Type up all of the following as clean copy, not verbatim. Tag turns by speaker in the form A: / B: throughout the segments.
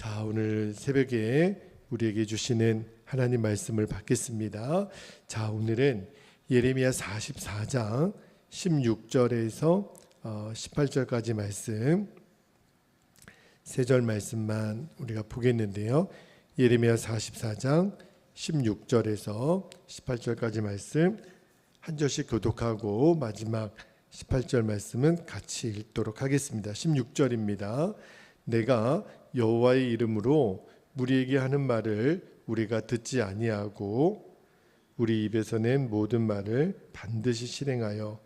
A: 자, 오늘 새벽에 우리에게 주시는 하나님 말씀을 받겠습니다. 자, 오늘은 예레미야 44장 16절에서 18절까지 말씀, 세 절 말씀만 우리가 보겠는데요. 예레미야 44장 16절에서 18절까지 말씀 한 절씩 교독하고 마지막 18절 말씀은 같이 읽도록 하겠습니다. 16절입니다. 내가 여호와의 이름으로 무리에게 하는 말을 우리가 듣지 아니하고 우리 입에서 낸 모든 말을 반드시 실행하여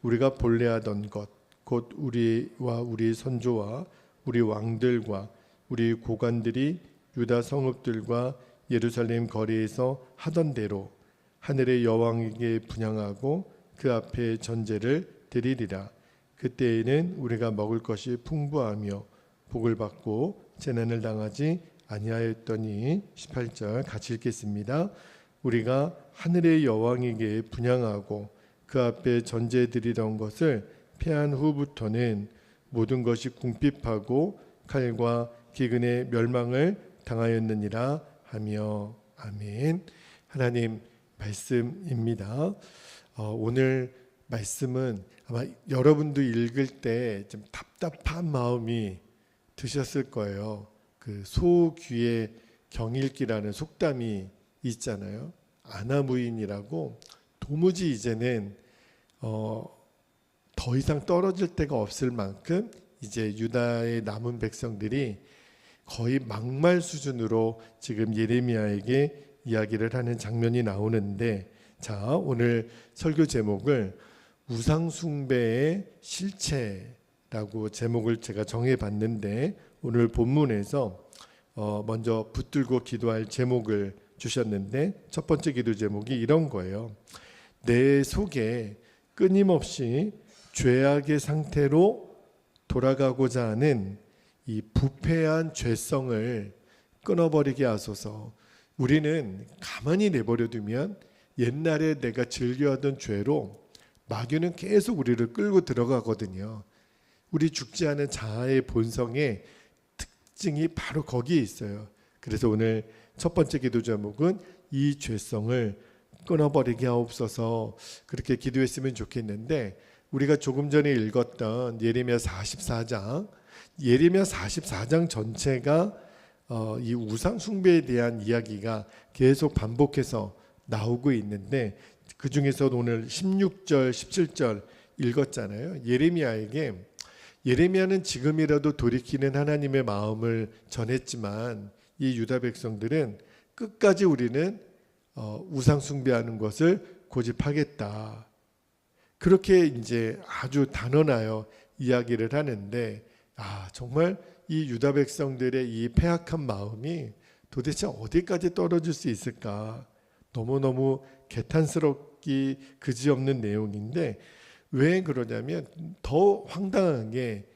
A: 우리가 본래하던 것 곧 우리와 우리 선조와 우리 왕들과 우리 고관들이 유다 성읍들과 예루살렘 거리에서 하던 대로 하늘의 여왕에게 분향하고 그 앞에 전제를 드리리라. 그때에는 우리가 먹을 것이 풍부하며 복을 받고 재난을 당하지 아니하였더니 18절 같이 읽겠습니다. 우리가 하늘의 여왕에게 분향하고 그 앞에 전제드리던 것을 패한 후부터는 모든 것이 궁핍하고 칼과 기근의 멸망을 당하였느니라 하며. 아멘. 하나님 말씀입니다. 오늘 말씀은 아마 여러분도 읽을 때 좀 답답한 마음이 드셨을 거예요. 그 소귀의 경읽기라는 속담이 있잖아요. 아나무인이라고 도무지 이제는 더 이상 떨어질 데가 없을 만큼 이제 유다의 남은 백성들이 거의 막말 수준으로 지금 예레미야에게 이야기를 하는 장면이 나오는데, 자, 오늘 설교 제목을 우상숭배의 실체라고 제목을 제가 정해봤는데, 오늘 본문에서 먼저 붙들고 기도할 제목을 주셨는데, 첫 번째 기도 제목이 이런 거예요. 내 속에 끊임없이 죄악의 상태로 돌아가고자 하는 이 부패한 죄성을 끊어버리게 하소서. 우리는 가만히 내버려두면 옛날에 내가 즐겨하던 죄로 마귀는 계속 우리를 끌고 들어가거든요. 우리 죽지 않은 자아의 본성의 특징이 바로 거기에 있어요. 그래서 오늘 첫 번째 기도 제목은 이 죄성을 끊어버리게 하옵소서, 그렇게 기도했으면 좋겠는데, 우리가 조금 전에 읽었던 예레미야 44장 전체가 이 우상 숭배에 대한 이야기가 계속 반복해서 나오고 있는데, 그 중에서 오늘 16절 17절 읽었잖아요. 예레미야는 지금이라도 돌이키는 하나님의 마음을 전했지만 이 유다 백성들은 끝까지 우리는 우상 숭배하는 것을 고집하겠다, 그렇게 이제 아주 단언하여 이야기를 하는데, 정말 이 유다 백성들의 이 패악한 마음이 도대체 어디까지 떨어질 수 있을까? 너무너무 개탄스럽기 그지없는 내용인데, 왜 그러냐면 더 황당한 게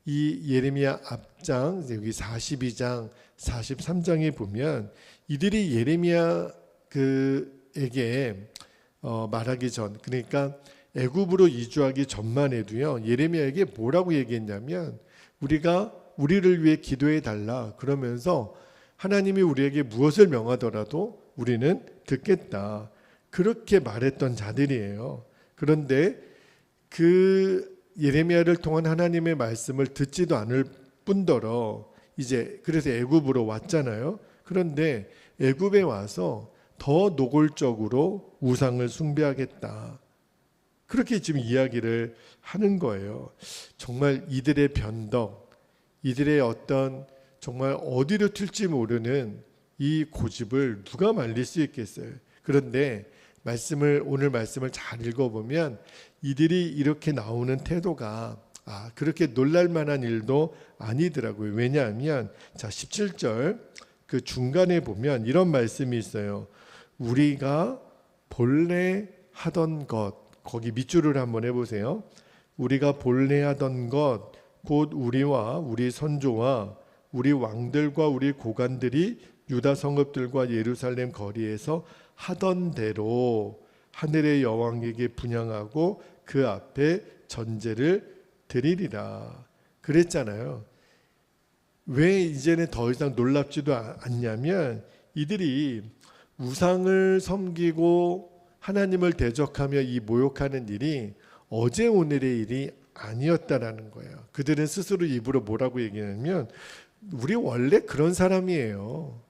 A: 이 예레미야 앞장, 여기 42장 43장에 보면 이들이 예레미야에게 말하기 전, 그러니까 애굽으로 이주하기 전만 해도요, 예레미야에게 뭐라고 얘기했냐면 우리를 위해 기도해 달라, 그러면서 하나님이 우리에게 무엇을 명하더라도 우리는 듣겠다, 그렇게 말했던 자들이에요. 그런데 그 예레미야를 통한 하나님의 말씀을 듣지도 않을 뿐더러 이제 그래서 애굽으로 왔잖아요. 그런데 애굽에 와서 더 노골적으로 우상을 숭배하겠다, 그렇게 지금 이야기를 하는 거예요. 정말 이들의 변덕, 이들의 어떤 정말 어디로 튈지 모르는 이 고집을 누가 말릴 수 있겠어요. 그런데 오늘 말씀을 잘 읽어보면 이들이 이렇게 나오는 태도가 그렇게 놀랄 만한 일도 아니더라고요. 왜냐하면 자, 17절 그 중간에 보면 이런 말씀이 있어요. 우리가 본래 하던 것, 거기 밑줄을 한번 해보세요. 우리가 본래 하던 것 곧 우리와 우리 선조와 우리 왕들과 우리 고관들이 유다 성읍들과 예루살렘 거리에서 하던 대로 하늘의 여왕에게 분향하고 그 앞에 전제를 드리리라 그랬잖아요. 왜 이제는 더 이상 놀랍지도 않냐면 이들이 우상을 섬기고 하나님을 대적하며 이 모욕하는 일이 어제 오늘의 일이 아니었다라는 거예요. 그들은 스스로 입으로 뭐라고 얘기하냐면 우리 원래 그런 사람이에요.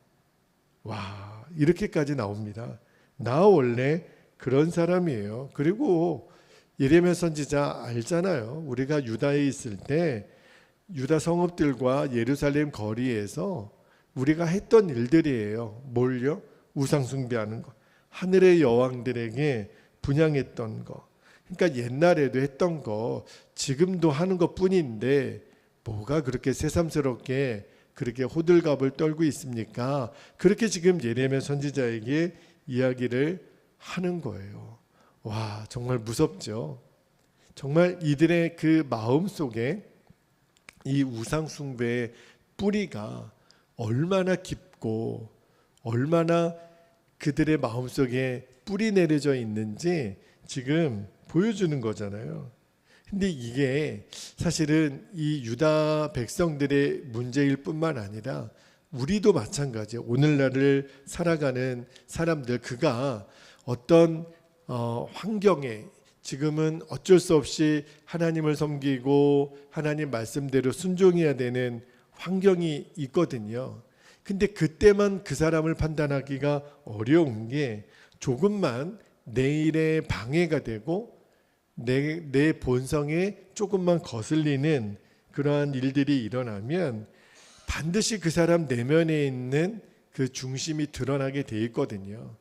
A: 와, 이렇게까지 나옵니다. 나 원래 그런 사람이에요. 그리고 예레미야 선지자 알잖아요. 우리가 유다에 있을 때 유다 성읍들과 예루살렘 거리에서 우리가 했던 일들이에요. 뭘요? 우상 숭배하는 거. 하늘의 여왕들에게 분향했던 거. 그러니까 옛날에도 했던 거 지금도 하는 것뿐인데 뭐가 그렇게 새삼스럽게 그렇게 호들갑을 떨고 있습니까? 그렇게 지금 예레미야 선지자에게 이야기를 하는 거예요. 와, 정말 무섭죠. 정말 이들의 그 마음 속에 이 우상 숭배의 뿌리가 얼마나 깊고 얼마나 그들의 마음 속에 뿌리 내려져 있는지 지금 보여주는 거잖아요. 근데 이게 사실은 이 유다 백성들의 문제일 뿐만 아니라 우리도 마찬가지예요. 오늘날을 살아가는 사람들, 그가 어떤 환경에 지금은 어쩔 수 없이 하나님을 섬기고 하나님 말씀대로 순종해야 되는 환경이 있거든요. 근데 그때만 그 사람을 판단하기가 어려운 게 조금만 내 일에 방해가 되고 내 본성에 조금만 거슬리는 그러한 일들이 일어나면 반드시 그 사람 내면에 있는 그 중심이 드러나게 돼 있거든요.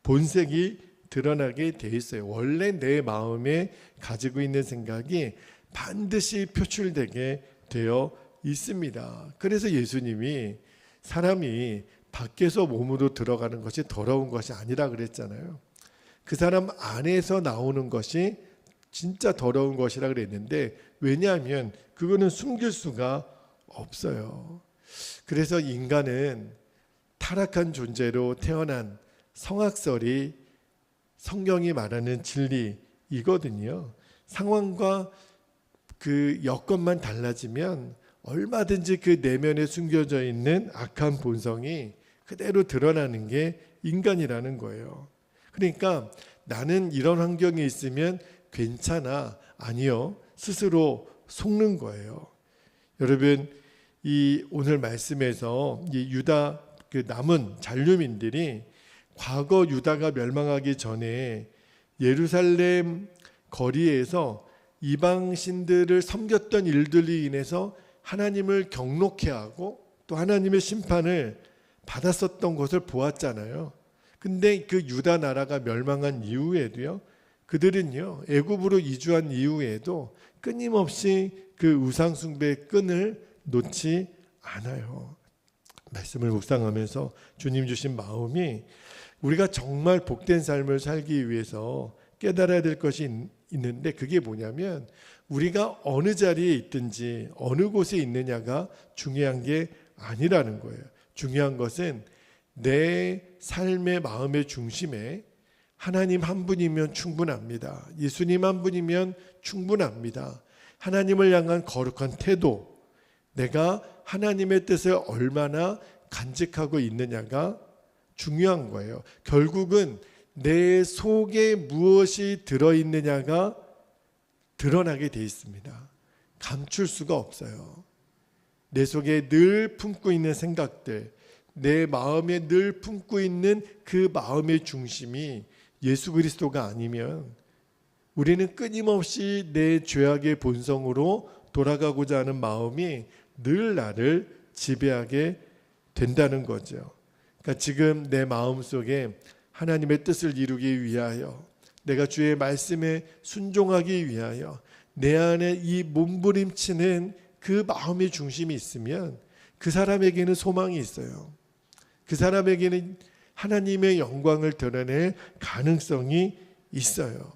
A: 본색이 드러나게 돼 있어요. 원래 내 마음에 가지고 있는 생각이 반드시 표출되게 되어 있습니다. 그래서 예수님이 사람이 밖에서 몸으로 들어가는 것이 더러운 것이 아니라 그랬잖아요. 그 사람 안에서 나오는 것이 진짜 더러운 것이라 그랬는데, 왜냐하면 그거는 숨길 수가 없어요. 그래서 인간은 타락한 존재로 태어난 성악설이 성경이 말하는 진리이거든요. 상황과 그 여건만 달라지면 얼마든지 그 내면에 숨겨져 있는 악한 본성이 그대로 드러나는 게 인간이라는 거예요. 그러니까 나는 이런 환경에 있으면 괜찮아. 아니요. 스스로 속는 거예요. 여러분, 이 오늘 말씀에서 이 유다 그 남은 잔류민들이 과거 유다가 멸망하기 전에 예루살렘 거리에서 이방 신들을 섬겼던 일들로 인해서 하나님을 경록해 하고 또 하나님의 심판을 받았었던 것을 보았잖아요. 근데 그 유다 나라가 멸망한 이후에도요, 그들은요 애굽으로 이주한 이후에도 끊임없이 그 우상 숭배의 끈을 놓지 않아요. 말씀을 묵상하면서 주님 주신 마음이 우리가 정말 복된 삶을 살기 위해서 깨달아야 될 것이 있는데, 그게 뭐냐면 우리가 어느 자리에 있든지 어느 곳에 있느냐가 중요한 게 아니라는 거예요. 중요한 것은 내 삶의 마음의 중심에 하나님 한 분이면 충분합니다. 예수님 한 분이면 충분합니다. 하나님을 향한 거룩한 태도, 내가 하나님의 뜻을 얼마나 간직하고 있느냐가 중요한 거예요. 결국은 내 속에 무엇이 들어있느냐가 드러나게 돼 있습니다. 감출 수가 없어요. 내 속에 늘 품고 있는 생각들, 내 마음에 늘 품고 있는 그 마음의 중심이 예수 그리스도가 아니면 우리는 끊임없이 내 죄악의 본성으로 돌아가고자 하는 마음이 늘 나를 지배하게 된다는 거죠. 그러니까 지금 내 마음 속에 하나님의 뜻을 이루기 위하여, 내가 주의 말씀에 순종하기 위하여 내 안에 이 몸부림치는 그 마음의 중심이 있으면 그 사람에게는 소망이 있어요. 그 사람에게는 하나님의 영광을 드러낼 가능성이 있어요.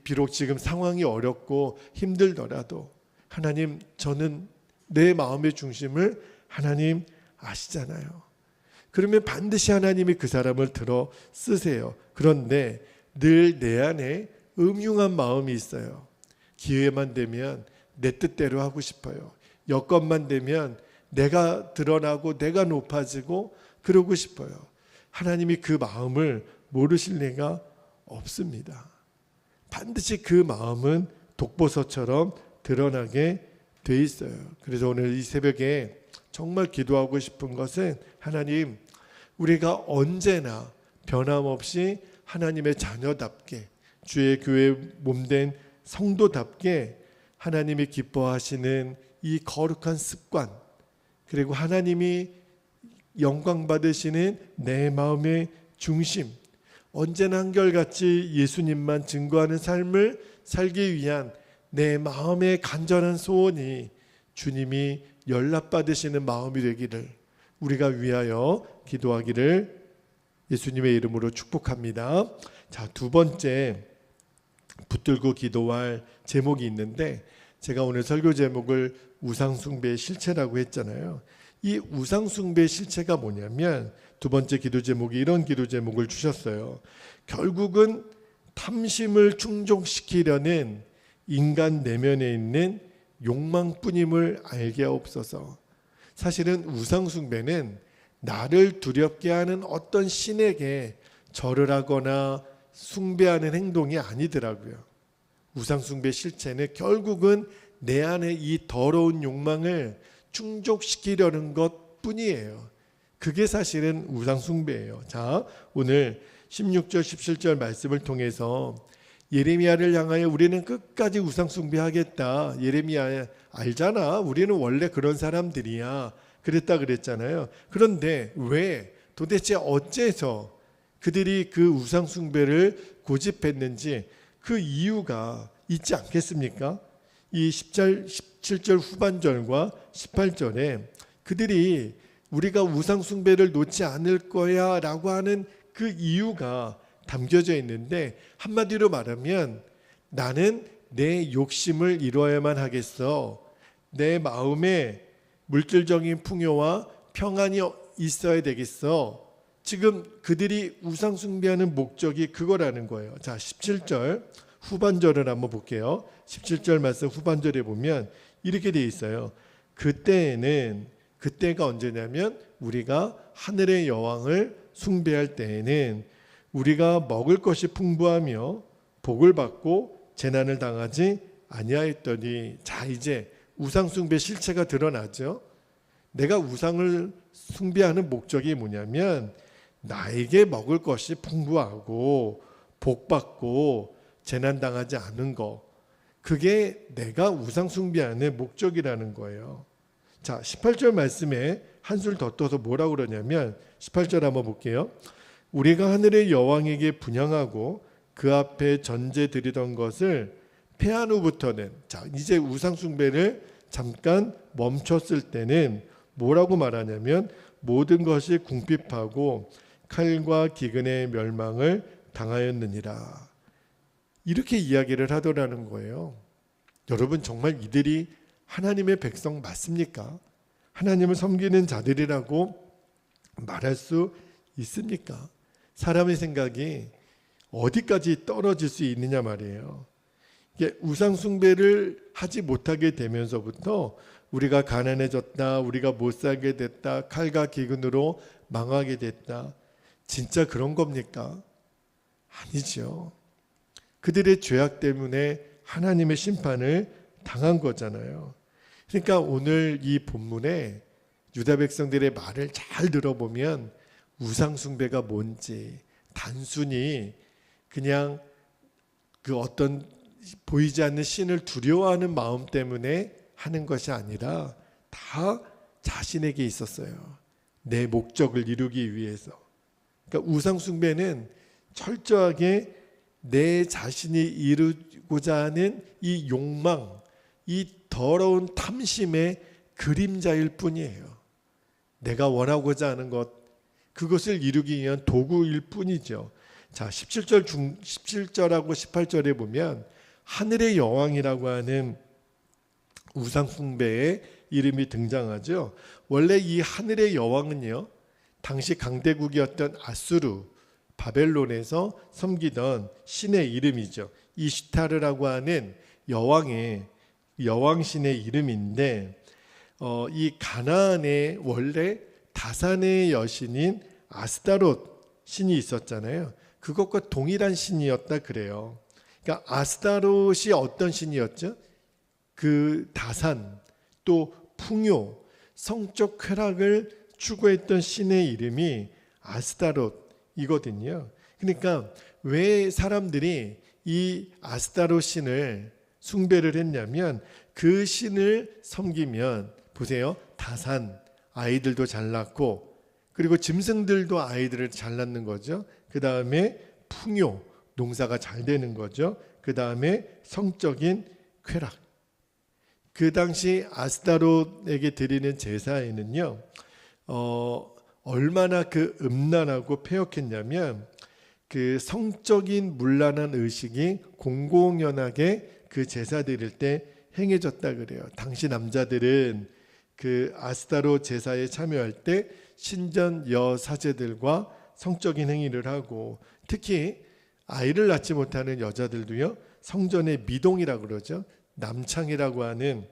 A: 비록 지금 상황이 어렵고 힘들더라도 하나님, 저는 내 마음의 중심을 하나님 아시잖아요. 그러면 반드시 하나님이 그 사람을 들어 쓰세요. 그런데 늘 내 안에 음흉한 마음이 있어요. 기회만 되면 내 뜻대로 하고 싶어요. 여건만 되면 내가 드러나고 내가 높아지고 그러고 싶어요. 하나님이 그 마음을 모르실 리가 없습니다. 반드시 그 마음은 독보서처럼 드러나게 돼 있어요. 그래서 오늘 이 새벽에 정말 기도하고 싶은 것은 하나님, 우리가 언제나 변함없이 하나님의 자녀답게, 주의 교회 몸된 성도답게 하나님이 기뻐하시는 이 거룩한 습관, 그리고 하나님이 영광 받으시는 내 마음의 중심, 언제나 한결같이 예수님만 증거하는 삶을 살기 위한 내 마음의 간절한 소원이 주님이 연락받으시는 마음이 되기를 우리가 위하여 기도하기를 예수님의 이름으로 축복합니다. 자, 두 번째 붙들고 기도할 제목이 있는데, 제가 오늘 설교 제목을 우상숭배의 실체라고 했잖아요. 이 우상숭배의 실체가 뭐냐면, 두 번째 기도 제목이 이런 기도 제목을 주셨어요. 결국은 탐심을 충족시키려는 인간 내면에 있는 욕망뿐임을 알게 하옵소서. 사실은 우상숭배는 나를 두렵게 하는 어떤 신에게 절을 하거나 숭배하는 행동이 아니더라고요. 우상숭배 실체는 결국은 내 안에 이 더러운 욕망을 충족시키려는 것 뿐이에요. 그게 사실은 우상숭배예요. 자, 오늘 16절 17절 말씀을 통해서 예레미야를 향하여 우리는 끝까지 우상숭배하겠다. 예레미야 알잖아. 우리는 원래 그런 사람들이야. 그랬잖아요. 그런데 왜 도대체 어째서 그들이 그 우상숭배를 고집했는지 그 이유가 있지 않겠습니까? 이 17절 후반절과 18절에 그들이 우리가 우상숭배를 놓지 않을 거야 라고 하는 그 이유가 담겨져 있는데, 한마디로 말하면 나는 내 욕심을 이루어야만 하겠어. 내 마음에 물질적인 풍요와 평안이 있어야 되겠어. 지금 그들이 우상숭배하는 목적이 그거라는 거예요. 자, 17절 후반절을 한번 볼게요. 17절 말씀 후반절에 보면 이렇게 되어 있어요. 그때가 언제냐면 우리가 하늘의 여왕을 숭배할 때에는 우리가 먹을 것이 풍부하며 복을 받고 재난을 당하지 아니하였더니. 자, 이제 우상숭배 실체가 드러나죠. 내가 우상을 숭배하는 목적이 뭐냐면 나에게 먹을 것이 풍부하고 복받고 재난당하지 않은 거, 그게 내가 우상숭배하는 목적이라는 거예요. 자, 18절 말씀에 한술 더 떠서 뭐라고 그러냐면 18절 한번 볼게요. 우리가 하늘의 여왕에게 분향하고 그 앞에 전제 드리던 것을 패한 후부터는, 자, 이제 우상숭배를 잠깐 멈췄을 때는 뭐라고 말하냐면 모든 것이 궁핍하고 칼과 기근의 멸망을 당하였느니라. 이렇게 이야기를 하더라는 거예요. 여러분, 정말 이들이 하나님의 백성 맞습니까? 하나님을 섬기는 자들이라고 말할 수 있습니까? 사람의 생각이 어디까지 떨어질 수 있느냐 말이에요. 우상 숭배를 하지 못하게 되면서부터 우리가 가난해졌다, 우리가 못 살게 됐다, 칼과 기근으로 망하게 됐다. 진짜 그런 겁니까? 아니죠. 그들의 죄악 때문에 하나님의 심판을 당한 거잖아요. 그러니까 오늘 이 본문에 유다 백성들의 말을 잘 들어보면 우상 숭배가 뭔지, 단순히 그냥 그 어떤 보이지 않는 신을 두려워하는 마음 때문에 하는 것이 아니라 다 자신에게 있었어요. 내 목적을 이루기 위해서. 그러니까 우상 숭배는 철저하게 내 자신이 이루고자 하는 이 욕망, 이 더러운 탐심의 그림자일 뿐이에요. 내가 원하고자 하는 것, 그것을 이루기 위한 도구일 뿐이죠. 자, 17절하고 18절에 보면 하늘의 여왕이라고 하는 우상 숭배의 이름이 등장하죠. 원래 이 하늘의 여왕은요, 당시 강대국이었던 아수르, 바벨론에서 섬기던 신의 이름이죠. 이슈타르라고 하는 여왕신의 이름인데, 이 가나안에 원래 다산의 여신인 아스타롯 신이 있었잖아요. 그것과 동일한 신이었다 그래요. 그러니까 아스타롯이 어떤 신이었죠? 그 다산, 또 풍요, 성적 쾌락을 추구했던 신의 이름이 아스타롯이거든요. 그러니까 왜 사람들이 이 아스타롯 신을 숭배를 했냐면 그 신을 섬기면 보세요. 다산, 아이들도 잘 낳고 그리고 짐승들도 아이들을 잘 낳는 거죠. 그 다음에 풍요, 농사가 잘 되는 거죠. 그 다음에 성적인 쾌락. 그 당시 아스타롯에게 드리는 제사에는요, 얼마나 그 음란하고 폐역했냐면 그 성적인 문란한 의식이 공공연하게 그 제사 드릴 때 행해졌다 그래요. 당시 남자들은 그 아스타롯 제사에 참여할 때 신전 여사제들과 성적인 행위를 하고 특히 아이를 낳지 못하는 여자들도요 성전의 미동이라고 그러죠. 남창이라고 하는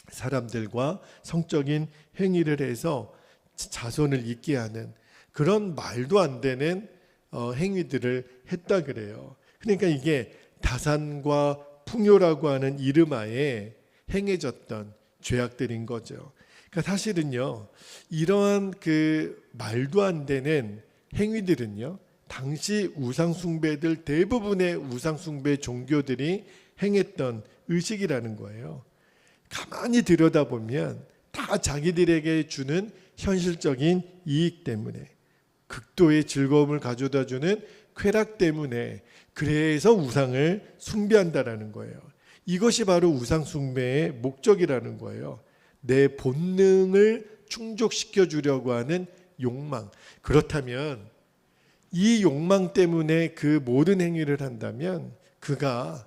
A: 사람들과 성적인 행위를 해서 자손을 잇게 하는 그런 말도 안 되는 행위들을 했다 그래요. 그러니까 이게 다산과 풍요라고 하는 이름하에 행해졌던 죄악들인 거죠. 그러니까 사실은요 이러한 그 말도 안 되는 행위들은요 당시 우상숭배들 대부분의 우상숭배 종교들이 행했던 의식이라는 거예요. 가만히 들여다보면 다 자기들에게 주는 현실적인 이익 때문에 극도의 즐거움을 가져다 주는 쾌락 때문에 그래서 우상을 숭배한다라는 거예요. 이것이 바로 우상 숭배의 목적이라는 거예요. 내 본능을 충족시켜 주려고 하는 욕망. 그렇다면 이 욕망 때문에 그 모든 행위를 한다면 그가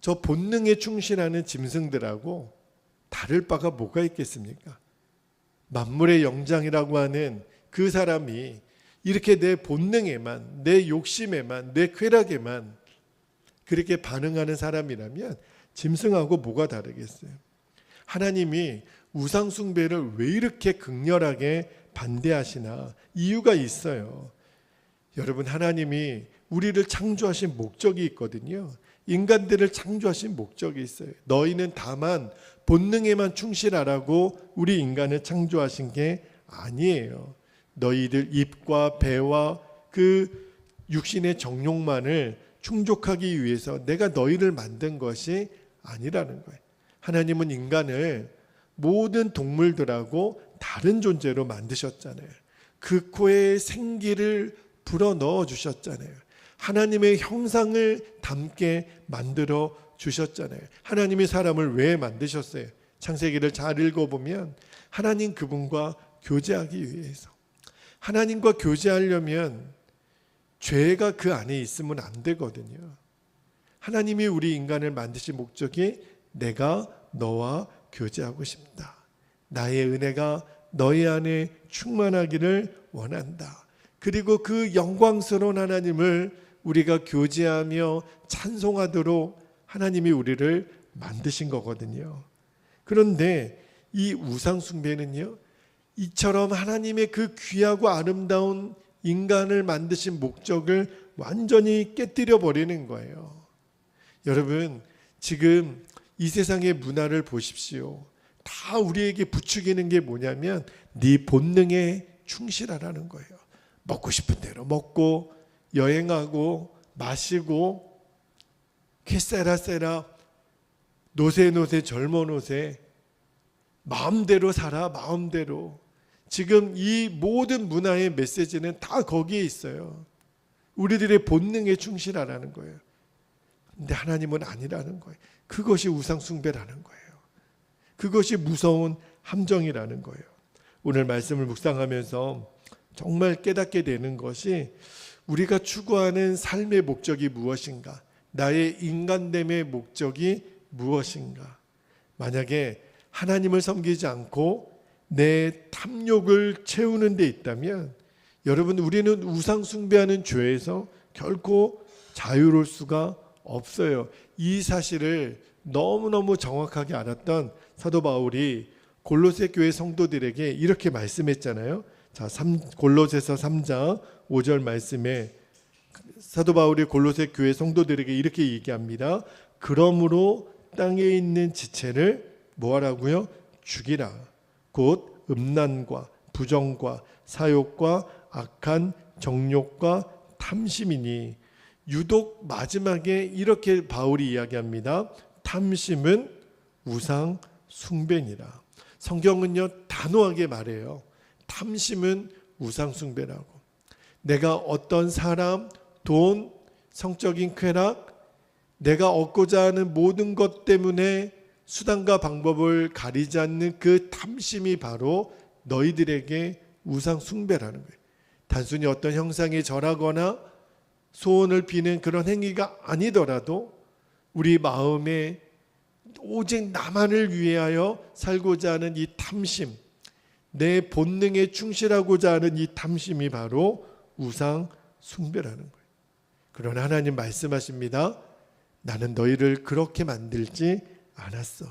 A: 저 본능에 충실하는 짐승들하고 다를 바가 뭐가 있겠습니까? 만물의 영장이라고 하는 그 사람이 이렇게 내 본능에만, 내 욕심에만, 내 쾌락에만 그렇게 반응하는 사람이라면 짐승하고 뭐가 다르겠어요? 하나님이 우상 숭배를 왜 이렇게 극렬하게 반대하시나? 이유가 있어요. 여러분, 하나님이 우리를 창조하신 목적이 있거든요. 인간들을 창조하신 목적이 있어요. 너희는 다만 본능에만 충실하라고 우리 인간을 창조하신 게 아니에요. 너희들 입과 배와 그 육신의 정욕만을 충족하기 위해서 내가 너희를 만든 것이 아니라는 거예요. 하나님은 인간을 모든 동물들하고 다른 존재로 만드셨잖아요. 그 코에 생기를 불어넣어 주셨잖아요. 하나님의 형상을 담게 만들어 주셨잖아요. 하나님이 사람을 왜 만드셨어요? 창세기를 잘 읽어보면 하나님 그분과 교제하기 위해서. 하나님과 교제하려면 죄가 그 안에 있으면 안 되거든요. 하나님이 우리 인간을 만드신 목적이 내가 너와 교제하고 싶다. 나의 은혜가 너희 안에 충만하기를 원한다. 그리고 그 영광스러운 하나님을 우리가 교제하며 찬송하도록 하나님이 우리를 만드신 거거든요. 그런데 이 우상 숭배는요, 이처럼 하나님의 그 귀하고 아름다운 인간을 만드신 목적을 완전히 깨뜨려 버리는 거예요. 여러분, 지금 이 세상의 문화를 보십시오. 다 우리에게 부추기는 게 뭐냐면 네 본능에 충실하라는 거예요. 먹고 싶은 대로 먹고 여행하고 마시고 캐세라세라 노세노세 젊어 노세 마음대로 살아 마음대로. 지금 이 모든 문화의 메시지는 다 거기에 있어요. 우리들의 본능에 충실하라는 거예요. 근데 하나님은 아니라는 거예요. 그것이 우상 숭배라는 거예요. 그것이 무서운 함정이라는 거예요. 오늘 말씀을 묵상하면서 정말 깨닫게 되는 것이 우리가 추구하는 삶의 목적이 무엇인가? 나의 인간됨의 목적이 무엇인가? 만약에 하나님을 섬기지 않고 내 탐욕을 채우는 데 있다면 여러분, 우리는 우상 숭배하는 죄에서 결코 자유로울 수가 없어요. 이 사실을 너무너무 정확하게 알았던 사도 바울이 골로새 교회 성도들에게 이렇게 말씀했잖아요. 자, 골로새서 3장 5절 말씀에 사도 바울이 골로새 교회 성도들에게 이렇게 얘기합니다. 그러므로 땅에 있는 지체를 뭐하라고요? 죽이라. 곧 음란과 부정과 사욕과 악한 정욕과 탐심이니. 유독 마지막에 이렇게 바울이 이야기합니다. 탐심은 우상 숭배니라. 성경은요 단호하게 말해요. 탐심은 우상 숭배라고. 내가 어떤 사람, 돈, 성적인 쾌락, 내가 얻고자 하는 모든 것 때문에 수단과 방법을 가리지 않는 그 탐심이 바로 너희들에게 우상 숭배라는 거예요. 단순히 어떤 형상에 절하거나 소원을 비는 그런 행위가 아니더라도 우리 마음에 오직 나만을 위하여 살고자 하는 이 탐심, 내 본능에 충실하고자 하는 이 탐심이 바로 우상 숭배라는 거예요. 그러나 하나님 말씀하십니다. 나는 너희를 그렇게 만들지 않았어.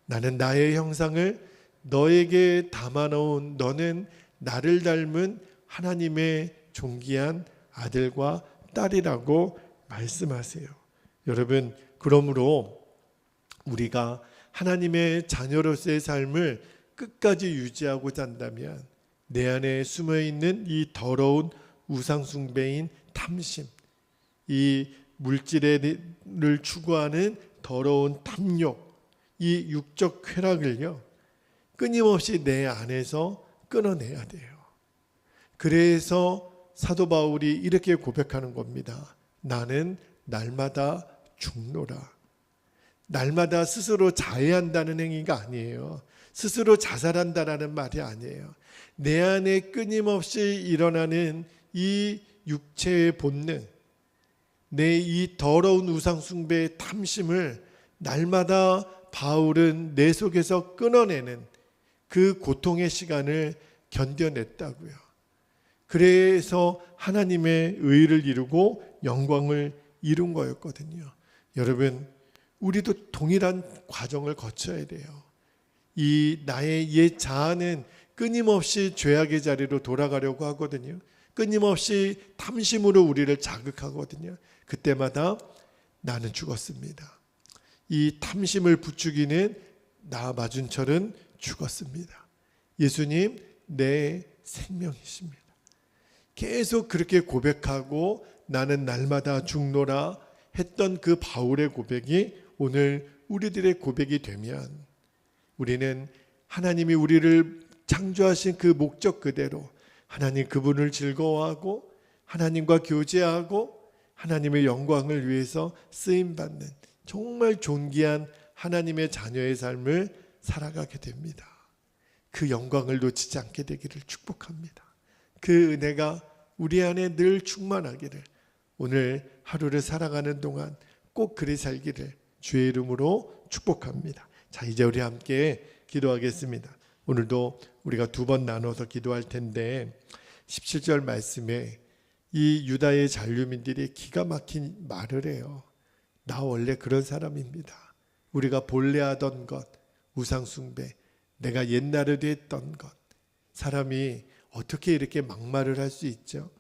A: 나는 나의 형상을 너에게 담아놓은, 너는 나를 닮은 하나님의 존귀한 아들과 딸이라고 말씀하세요. 여러분, 그러므로 우리가 하나님의 자녀로서의 삶을 끝까지 유지하고자 한다면 내 안에 숨어있는 이 더러운 우상숭배인 탐심, 이 물질을 추구하는 더러운 탐욕, 이 육적 쾌락을요 끊임없이 내 안에서 끊어내야 돼요. 그래서 사도 바울이 이렇게 고백하는 겁니다. 나는 날마다 죽노라. 날마다 스스로 자해한다는 행위가 아니에요. 스스로 자살한다라는 말이 아니에요. 내 안에 끊임없이 일어나는 이 육체의 본능, 내 이 더러운 우상숭배의 탐심을 날마다 바울은 내 속에서 끊어내는 그 고통의 시간을 견뎌냈다고요. 그래서 하나님의 의를 이루고 영광을 이룬 거였거든요. 여러분, 우리도 동일한 과정을 거쳐야 돼요. 이 나의 옛 자아는 끊임없이 죄악의 자리로 돌아가려고 하거든요. 끊임없이 탐심으로 우리를 자극하거든요. 그때마다 나는 죽었습니다. 이 탐심을 부추기는 나 마준철은 죽었습니다. 예수님 내 생명이십니다. 계속 그렇게 고백하고 나는 날마다 죽노라 했던 그 바울의 고백이 오늘 우리들의 고백이 되면 우리는 하나님이 우리를 창조하신 그 목적 그대로 하나님 그분을 즐거워하고 하나님과 교제하고 하나님의 영광을 위해서 쓰임받는 정말 존귀한 하나님의 자녀의 삶을 살아가게 됩니다. 그 영광을 놓치지 않게 되기를 축복합니다. 그 은혜가 우리 안에 늘 충만하기를 오늘 하루를 살아가는 동안 꼭 그리 살기를 주의 이름으로 축복합니다. 자, 이제 우리 함께 기도하겠습니다. 오늘도 우리가 두 번 나눠서 기도할 텐데 17절 말씀에 이 유다의 잔류민들이 기가 막힌 말을 해요. 나 원래 그런 사람입니다. 우리가 본래 하던 것, 우상숭배, 내가 옛날에도 했던 것. 사람이 어떻게 이렇게 막말을 할 수 있죠?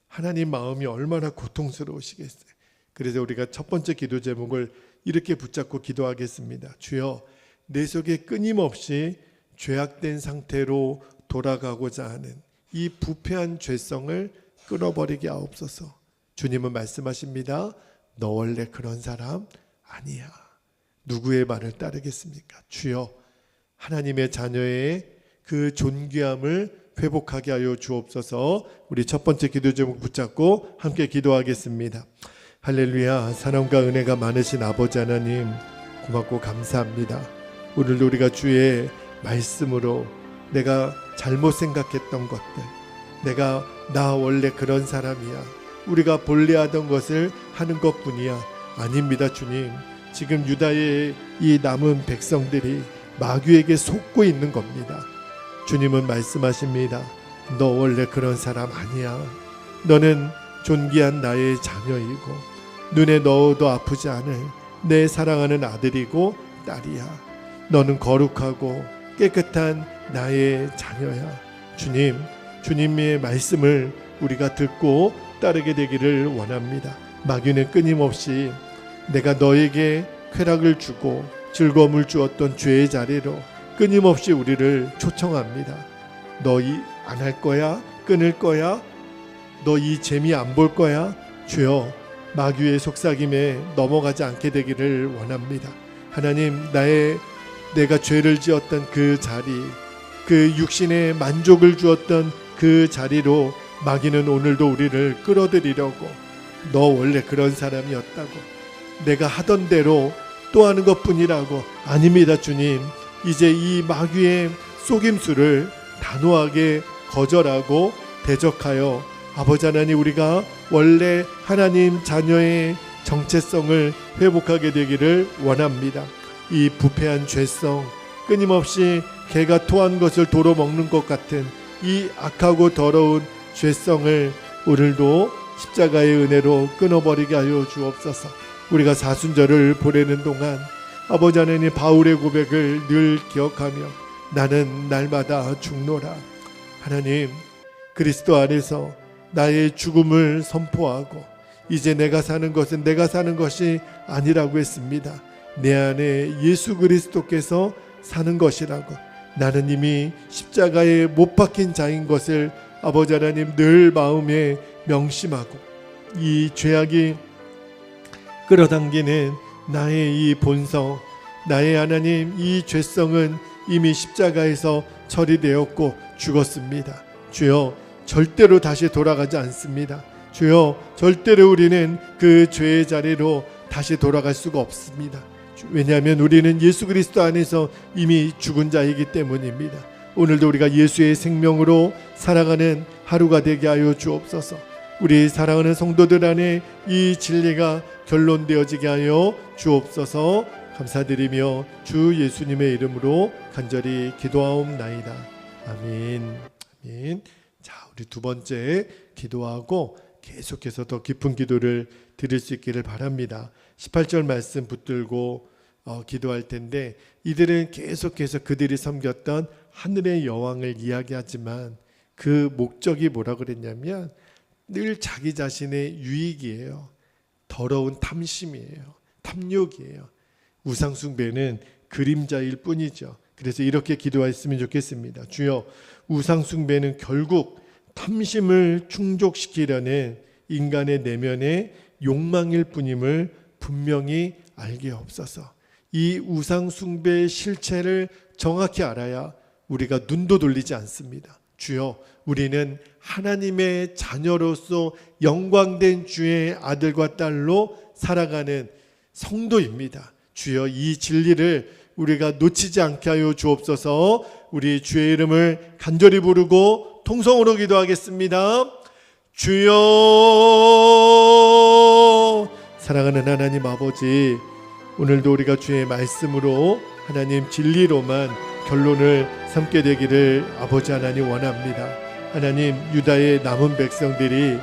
A: 하나님 마음이 얼마나 고통스러우시겠어요. 그래서 우리가 첫 번째 기도 제목을 이렇게 붙잡고 기도하겠습니다. 주여, 내 속에 끊임없이 죄악된 상태로 돌아가고자 하는 이 부패한 죄성을 끊어버리게 하옵소서. 주님은 말씀하십니다. 너 원래 그런 사람 아니야. 누구의 말을 따르겠습니까? 주여, 하나님의 자녀의 그 존귀함을 회복하게 하여 주옵소서. 우리 첫 번째 기도 제목 붙잡고 함께 기도하겠습니다. 할렐루야. 사랑과 은혜가 많으신 아버지 하나님, 고맙고 감사합니다. 오늘도 우리가 주의 말씀으로 내가 잘못 생각했던 것들, 내가 나 원래 그런 사람이야, 우리가 본래 하던 것을 하는 것뿐이야. 아닙니다. 주님, 지금 유다의 이 남은 백성들이 마귀에게 속고 있는 겁니다. 주님은 말씀하십니다. 너 원래 그런 사람 아니야. 너는 존귀한 나의 자녀이고 눈에 넣어도 아프지 않을 내 사랑하는 아들이고 딸이야. 너는 거룩하고 깨끗한 나의 자녀야. 주님, 주님의 말씀을 우리가 듣고 따르게 되기를 원합니다. 마귀는 끊임없이 내가 너에게 쾌락을 주고 즐거움을 주었던 죄의 자리로 끊임없이 우리를 초청합니다. 너 안 할 거야? 끊을 거야? 너 이 재미 안 볼 거야? 주여, 마귀의 속삭임에 넘어가지 않게 되기를 원합니다. 하나님, 내가 죄를 지었던 그 자리, 그 육신의 만족을 주었던 그 자리로 마귀는 오늘도 우리를 끌어들이려고, 너 원래 그런 사람이었다고, 내가 하던 대로 또 하는 것뿐이라고. 아닙니다. 주님, 이제 이 마귀의 속임수를 단호하게 거절하고 대적하여 아버지 하나님, 우리가 원래 하나님 자녀의 정체성을 회복하게 되기를 원합니다. 이 부패한 죄성, 끊임없이 개가 토한 것을 도로 먹는 것 같은 이 악하고 더러운 죄성을 오늘도 십자가의 은혜로 끊어버리게 하여 주옵소서. 우리가 사순절을 보내는 동안 아버지 하나님, 바울의 고백을 늘 기억하며 나는 날마다 죽노라. 하나님, 그리스도 안에서 나의 죽음을 선포하고 이제 내가 사는 것은 내가 사는 것이 아니라고 했습니다. 내 안에 예수 그리스도께서 사는 것이라고, 나는 이미 십자가에 못 박힌 자인 것을 아버지 하나님 늘 마음에 명심하고, 이 죄악이 끌어당기는 나의 이 본성, 나의 하나님 이 죄성은 이미 십자가에서 처리되었고 죽었습니다. 주여, 절대로 다시 돌아가지 않습니다. 주여, 절대로 우리는 그 죄의 자리로 다시 돌아갈 수가 없습니다. 왜냐하면 우리는 예수 그리스도 안에서 이미 죽은 자이기 때문입니다. 오늘도 우리가 예수의 생명으로 살아가는 하루가 되게 하여 주옵소서. 우리 사랑하는 성도들 안에 이 진리가 결론되어지게 하여 주옵소서. 감사드리며 주 예수님의 이름으로 간절히 기도하옵나이다. 아멘. 아멘. 자, 우리 두 번째 기도하고 계속해서 더 깊은 기도를 드릴 수 있기를 바랍니다. 18절 말씀 붙들고 기도할 텐데, 이들은 계속해서 그들이 섬겼던 하늘의 여왕을 이야기하지만 그 목적이 뭐라 그랬냐면 늘 자기 자신의 유익이에요. 더러운 탐심이에요. 탐욕이에요. 우상숭배는 그림자일 뿐이죠. 그래서 이렇게 기도했으면 좋겠습니다. 주여, 우상숭배는 결국 탐심을 충족시키려는 인간의 내면의 욕망일 뿐임을 분명히 알게 없어서, 이 우상숭배의 실체를 정확히 알아야 우리가 눈도 돌리지 않습니다. 주여, 우리는 하나님의 자녀로서 영광된 주의 아들과 딸로 살아가는 성도입니다. 주여, 이 진리를 우리가 놓치지 않게 하여 주옵소서. 우리 주의 이름을 간절히 부르고 통성으로 기도하겠습니다. 주여, 사랑하는 하나님 아버지, 오늘도 우리가 주의 말씀으로 하나님 진리로만 결론을 삼게 되기를 아버지 하나님 원합니다. 하나님, 유다의 남은 백성들이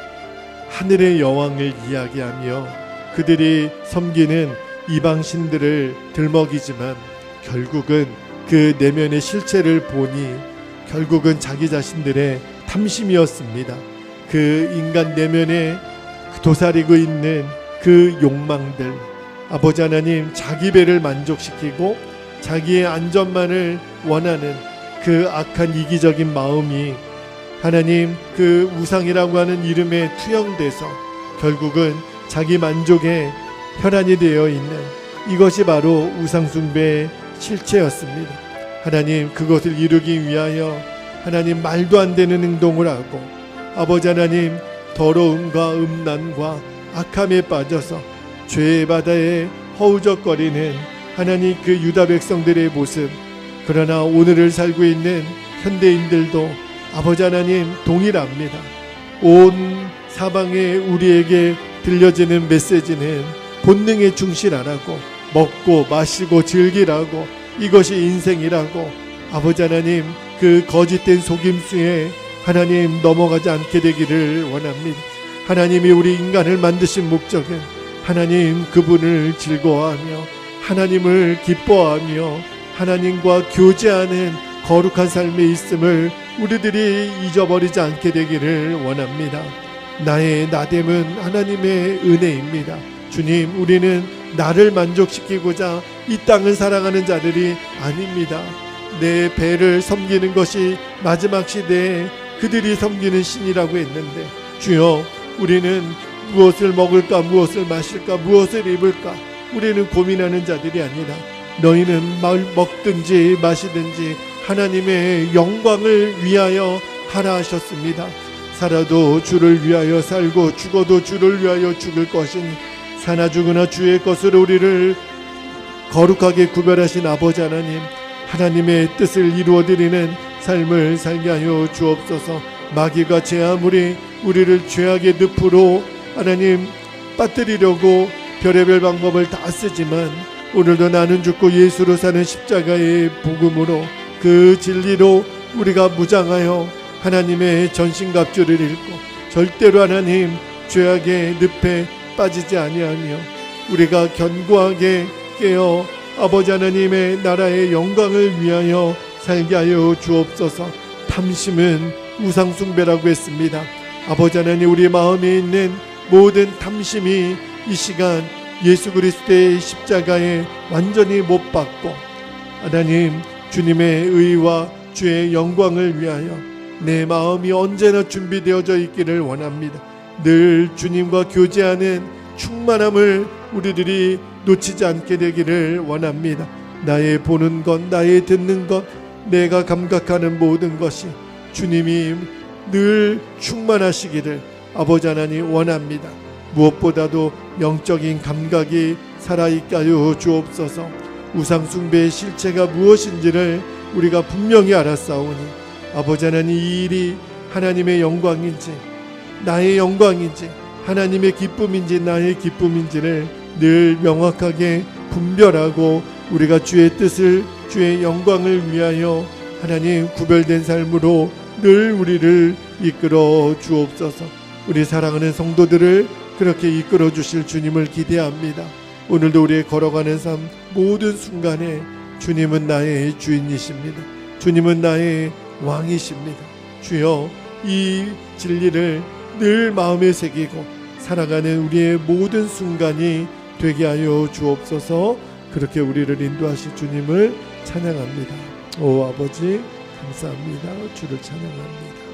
A: 하늘의 여왕을 이야기하며 그들이 섬기는 이방신들을 들먹이지만 결국은 그 내면의 실체를 보니 결국은 자기 자신들의 탐심이었습니다. 그 인간 내면에 도사리고 있는 그 욕망들, 아버지 하나님, 자기 배를 만족시키고 자기의 안전만을 원하는 그 악한 이기적인 마음이 하나님 그 우상이라고 하는 이름에 투영돼서 결국은 자기 만족의 혈안이 되어 있는, 이것이 바로 우상숭배의 실체였습니다. 하나님, 그것을 이루기 위하여 하나님 말도 안 되는 행동을 하고 아버지 하나님 더러움과 음란과 악함에 빠져서 죄의 바다에 허우적거리는 하나님 그 유다 백성들의 모습, 그러나 오늘을 살고 있는 현대인들도 아버지 하나님 동일합니다. 온 사방에 우리에게 들려지는 메시지는 본능에 충실하라고, 먹고 마시고 즐기라고, 이것이 인생이라고, 아버지 하나님 그 거짓된 속임수에 하나님 넘어가지 않게 되기를 원합니다. 하나님이 우리 인간을 만드신 목적은 하나님 그분을 즐거워하며 하나님을 기뻐하며 하나님과 교제하는 거룩한 삶에 있음을 우리들이 잊어버리지 않게 되기를 원합니다. 나의 나됨은 하나님의 은혜입니다. 주님, 우리는 나를 만족시키고자 이 땅을 살아가는 자들이 아닙니다. 내 배를 섬기는 것이 마지막 시대에 그들이 섬기는 신이라고 했는데, 주여, 우리는 무엇을 먹을까, 무엇을 마실까, 무엇을 입을까, 우리는 고민하는 자들이 아니라 너희는 먹든지 마시든지 하나님의 영광을 위하여 하라 하셨습니다. 살아도 주를 위하여 살고 죽어도 주를 위하여 죽을 것이니 사나 죽으나 주의 것으로 우리를 거룩하게 구별하신 아버지 하나님, 하나님의 뜻을 이루어드리는 삶을 살게 하여 주옵소서. 마귀가 제 아무리 우리를 죄악의 늪으로 하나님 빠뜨리려고 별의별 방법을 다 쓰지만, 오늘도 나는 죽고 예수로 사는 십자가의 복음으로 그 진리로 우리가 무장하여 하나님의 전신갑주를 입고 절대로 하나님 죄악의 늪에 빠지지 아니하며 우리가 견고하게 깨어 아버지 하나님의 나라의 영광을 위하여 살게 하여 주옵소서. 탐심은 우상숭배라고 했습니다. 아버지 하나님, 우리 마음에 있는 모든 탐심이 이 시간 예수 그리스도의 십자가에 완전히 못 박고 하나님 주님의 의와 주의 영광을 위하여 내 마음이 언제나 준비되어져 있기를 원합니다. 늘 주님과 교제하는 충만함을 우리들이 놓치지 않게 되기를 원합니다. 나의 보는 것, 나의 듣는 것, 내가 감각하는 모든 것이 주님이 늘 충만하시기를 아버지 하나님 원합니다. 무엇보다도 영적인 감각이 살아있게 하여 주옵소서. 우상숭배의 실체가 무엇인지를 우리가 분명히 알았사오니 아버지 하나님, 이 일이 하나님의 영광인지 나의 영광인지 하나님의 기쁨인지 나의 기쁨인지를 늘 명확하게 분별하고 우리가 주의 뜻을, 주의 영광을 위하여 하나님 구별된 삶으로 늘 우리를 이끌어 주옵소서. 우리 사랑하는 성도들을 그렇게 이끌어 주실 주님을 기대합니다. 오늘도 우리의 걸어가는 삶 모든 순간에 주님은 나의 주인이십니다. 주님은 나의 왕이십니다. 주여, 이 진리를 늘 마음에 새기고 살아가는 우리의 모든 순간이 되게 하여 주옵소서. 그렇게 우리를 인도하실 주님을 찬양합니다. 오 아버지, 감사합니다. 주를 찬양합니다.